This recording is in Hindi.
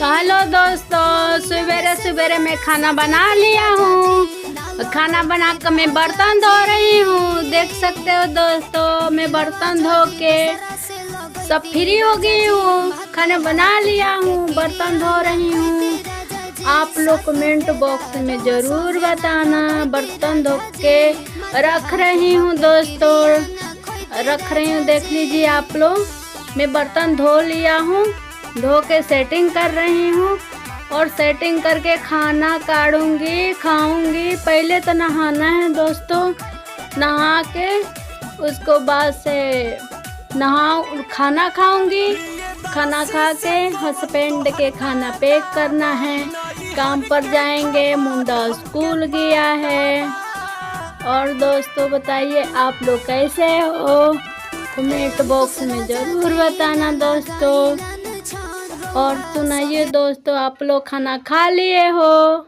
तो हेलो दोस्तों, सवेरे सवेरे मैं खाना बना लिया हूँ। खाना बना कर मैं बर्तन धो रही हूँ। देख सकते हो दोस्तों, मैं बर्तन धो के सब फ्री हो गई हूँ। खाना बना लिया हूँ, बर्तन धो रही हूँ। आप लोग कमेंट बॉक्स में ज़रूर बताना। बर्तन धो के रख रही हूँ दोस्तों, रख रही हूँ। देख लीजिए आप लोग, मैं बर्तन धो लिया हूँ। धो के सेटिंग कर रही हूँ और सेटिंग करके खाना काढ़ूंगी, खाऊंगी। पहले तो नहाना है दोस्तों, नहा के उसको बाद से खाना खाऊंगी। खाना खा के हस्बैंड के खाना पैक करना है, काम पर जाएंगे। मुंडा स्कूल गया है। और दोस्तों बताइए आप लोग कैसे हो, कमेंट बॉक्स में ज़रूर बताना दोस्तों। और सुनाइए दोस्तों, आप लोग खाना खा लिए हो?